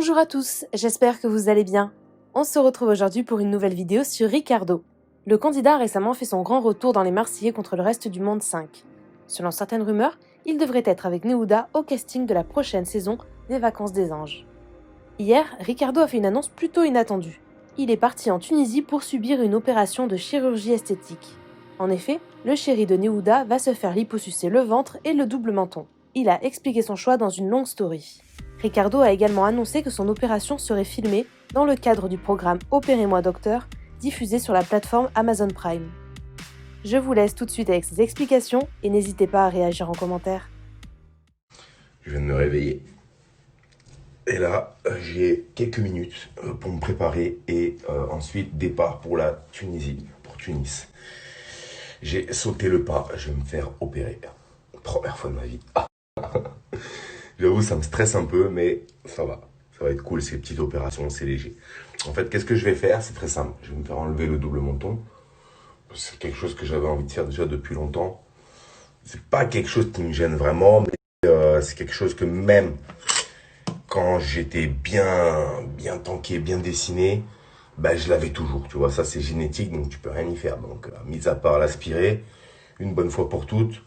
Bonjour à tous, j'espère que vous allez bien. On se retrouve aujourd'hui pour une nouvelle vidéo sur Ricardo. Le candidat a récemment fait son grand retour dans les Marseillais contre le reste du monde 5. Selon certaines rumeurs, il devrait être avec Neouda au casting de la prochaine saison des Vacances des Anges. Hier, Ricardo a fait une annonce plutôt inattendue. Il est parti en Tunisie pour subir une opération de chirurgie esthétique. En effet, le chéri de Neouda va se faire liposucer le ventre et le double menton. Il a expliqué son choix dans une longue story. Ricardo a également annoncé que son opération serait filmée dans le cadre du programme Opérez-moi Docteur, diffusé sur la plateforme Amazon Prime. Je vous laisse tout de suite avec ces explications et n'hésitez pas à réagir en commentaire. Je viens de me réveiller. Et là, j'ai quelques minutes pour me préparer et ensuite départ pour la Tunisie, pour Tunis. J'ai sauté le pas, je vais me faire opérer. Première fois de ma vie. J'avoue, ça me stresse un peu, mais ça va. Ça va être cool, ces petites opérations, c'est léger. En fait, qu'est-ce que je vais faire? C'est très simple. Je vais me faire enlever le double menton. C'est quelque chose que j'avais envie de faire déjà depuis longtemps. C'est pas quelque chose qui me gêne vraiment, mais c'est quelque chose que même quand j'étais bien tanké, bien dessiné, bah, je l'avais toujours. Tu vois, ça c'est génétique, donc tu peux rien y faire. Donc, mis à part l'aspirer, une bonne fois pour toutes,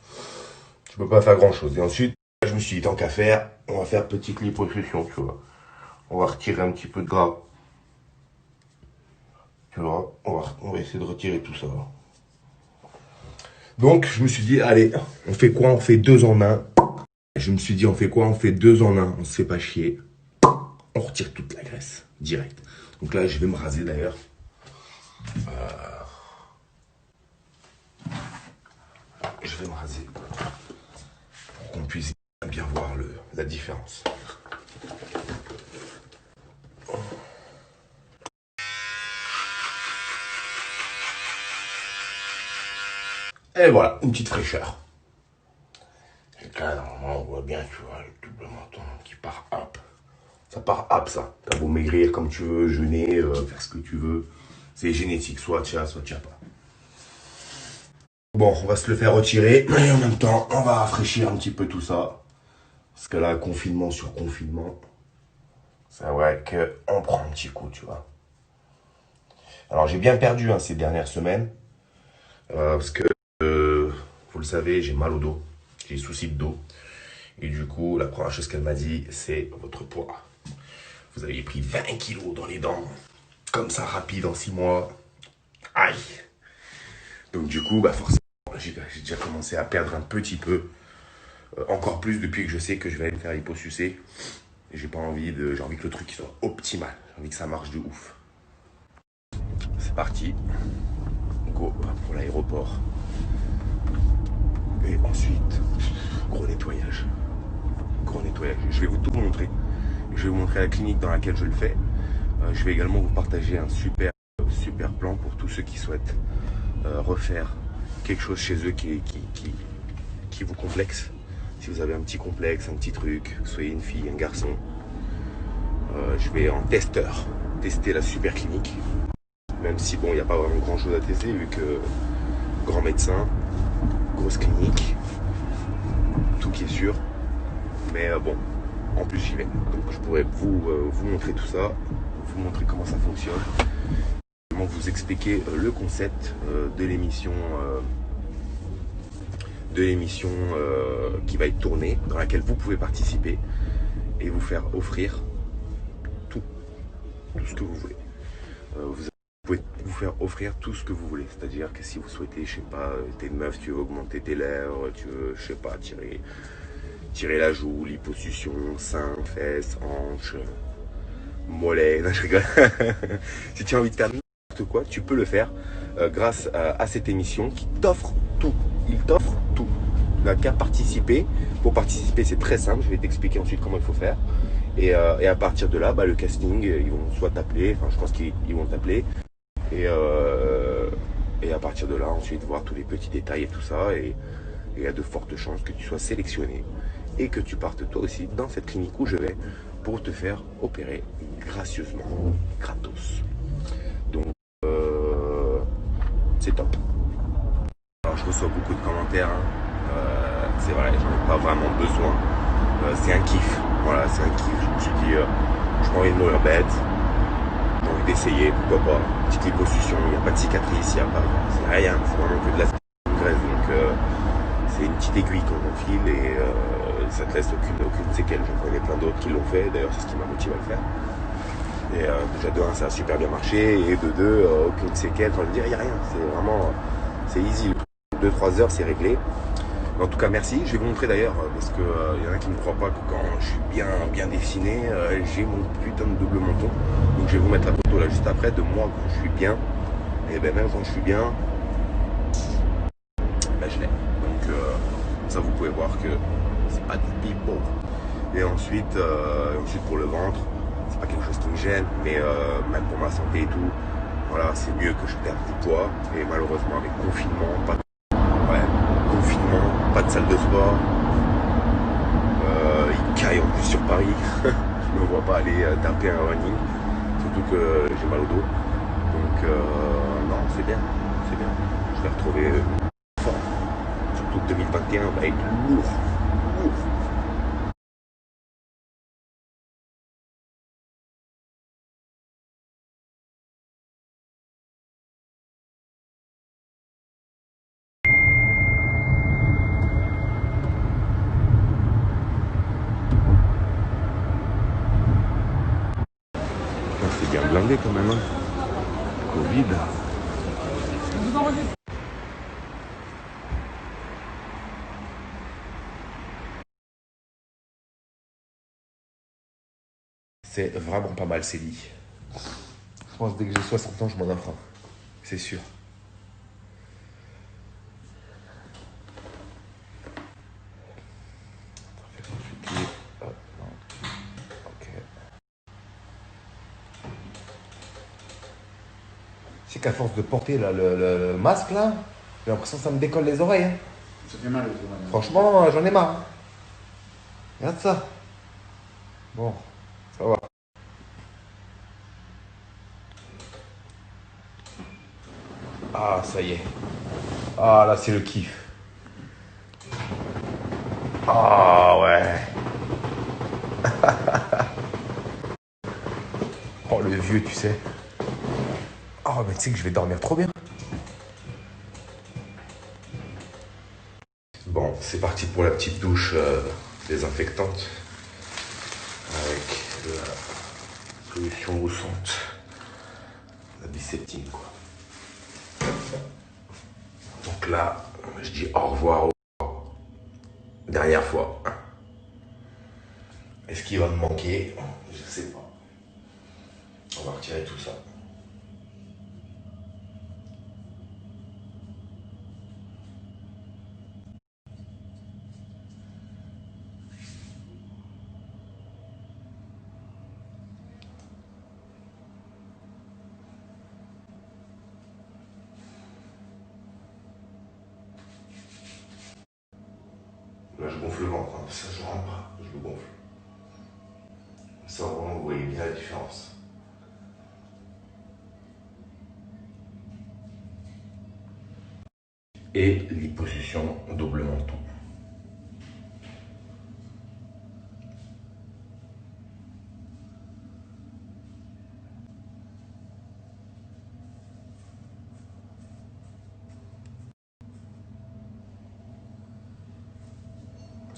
tu peux pas faire grand chose. Et ensuite, je me suis dit, tant qu'à faire, on va faire petite liposuction, tu vois. On va retirer un petit peu de gras. Tu vois, on va essayer de retirer tout ça. Donc, je me suis dit, allez, on fait quoi? On fait 2 en 1. Je me suis dit, on fait quoi? On fait 2 en 1. On se fait pas chier. On retire toute la graisse, direct. Donc là, je vais me raser d'ailleurs. Je vais me raser pour qu'on puisse bien voir la différence. Et voilà, une petite fraîcheur. Et là, normalement, on voit bien, tu vois, le double menton qui part hop. Ça part hop, ça. T'as beau maigrir comme tu veux, jeûner, faire ce que tu veux. C'est génétique, soit tu as, soit tu as pas. Bon, on va se le faire retirer. Et en même temps, on va rafraîchir un petit peu tout ça. Parce que là, confinement sur confinement, c'est vrai qu'on prend un petit coup, tu vois. Alors, j'ai bien perdu ces dernières semaines. Parce que, vous le savez, j'ai mal au dos. J'ai des soucis de dos. Et du coup, la première chose qu'elle m'a dit, c'est votre poids. Vous avez pris 20 kilos dans les dents. Comme ça, rapide, en 6 mois. Aïe. Donc du coup, bah forcément, j'ai déjà commencé à perdre un petit peu. Encore plus depuis que je sais que je vais aller me faire liposucer. Et j'ai envie que le truc soit optimal. J'ai envie que ça marche de ouf. C'est parti. Go pour l'aéroport. Et ensuite, gros nettoyage. Gros nettoyage. Je vais vous tout montrer. Je vais vous montrer la clinique dans laquelle je le fais. Je vais également vous partager un super plan pour tous ceux qui souhaitent refaire quelque chose chez eux qui vous complexe. Si vous avez un petit complexe, un petit truc, que vous soyez une fille, un garçon, je vais en testeur tester la super clinique. Même si bon, il n'y a pas vraiment grand chose à tester vu que grand médecin, grosse clinique, tout qui est sûr. Mais bon, en plus j'y vais. Donc je pourrais vous montrer tout ça, vous montrer comment ça fonctionne. Vous expliquer le concept de l'émission qui va être tournée, dans laquelle vous pouvez participer et vous faire offrir tout ce que vous voulez. Vous pouvez vous faire offrir tout ce que vous voulez, c'est-à-dire que si vous souhaitez, je sais pas, t'es une meuf, tu veux augmenter tes lèvres, tu veux, je sais pas, tirer la joue, liposuction, sein, fesses, hanches, mollets, non je rigole. Si tu as envie de faire quoi, tu peux le faire grâce à cette émission qui t'offre tout. Il t'offre tout. Tu n'as qu'à participer. Pour participer, c'est très simple. Je vais t'expliquer ensuite comment il faut faire. Et à partir de là, le casting, ils vont soit t'appeler, enfin je pense qu'ils vont t'appeler. Et à partir de là, ensuite, voir tous les petits détails et tout ça. Et il y a de fortes chances que tu sois sélectionné et que tu partes toi aussi dans cette clinique où je vais pour te faire opérer gracieusement, gratos. Donc, c'est top. Alors, je reçois beaucoup de commentaires. C'est vrai, j'en ai pas vraiment besoin. C'est un kiff. Voilà, c'est un kiff. Je me suis dit, Je pas envie de mourir bête. J'ai envie d'essayer, pourquoi pas. Petite liposuction, il n'y a pas de cicatrice, il n'y a pas. C'est rien, c'est vraiment que de la graisse. Donc c'est une petite aiguille qu'on enfile et ça te laisse aucune séquelle. J'en connais plein d'autres qui l'ont fait, d'ailleurs c'est ce qui m'a motivé à le faire. Et déjà de 1 ça a super bien marché et de 2 aucune séquelle, enfin je veux dire il n'y a rien, c'est vraiment c'est easy, 2-3 heures c'est réglé. Mais en tout cas merci, je vais vous montrer d'ailleurs parce que y en a qui ne croient pas que quand je suis bien dessiné, j'ai mon putain de double menton. Donc je vais vous mettre la photo là juste après de moi quand je suis bien. Et ben même quand je suis bien, ben je l'ai. Donc ça vous pouvez voir que c'est pas du pipeau. Et ensuite pour le ventre, c'est pas quelque chose qui me gêne, mais même pour ma santé et tout, voilà, c'est mieux que je perde du poids. Et malheureusement avec confinement, pas de salle de sport, il caille en plus sur Paris, je me vois pas aller taper un running, surtout que j'ai mal au dos. Donc non, c'est bien, je vais retrouver fort, surtout que 2021 va être lourd. C'est bien blindé quand même, hein. Covid. C'est vraiment pas mal ces lits. Je pense que dès que j'ai 60 ans, je m'en offre un. C'est sûr. Ok. C'est qu'à force de porter là, le masque là, j'ai l'impression que ça me décolle les oreilles. Hein. Ça fait mal aux oreilles. Franchement, j'en ai marre. Hein. Regarde ça. Bon, ça va. Ah, ça y est. Ah, là, c'est le kiff. Ah, ouais. Oh, le vieux, tu sais. Oh, mais tu sais que je vais dormir trop bien. Bon, c'est parti pour la petite douche désinfectante. Avec la solution roussante. La biceptine, quoi. Donc là, je dis au revoir. Dernière fois. Est-ce qu'il va me manquer? Je sais pas. On va retirer tout ça. Là, je gonfle le ventre. Hein. Ça, je rentre pas. Je le gonfle. Ça, vraiment, vous voyez bien la différence. Et liposuction double menton.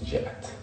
J'ai hâte.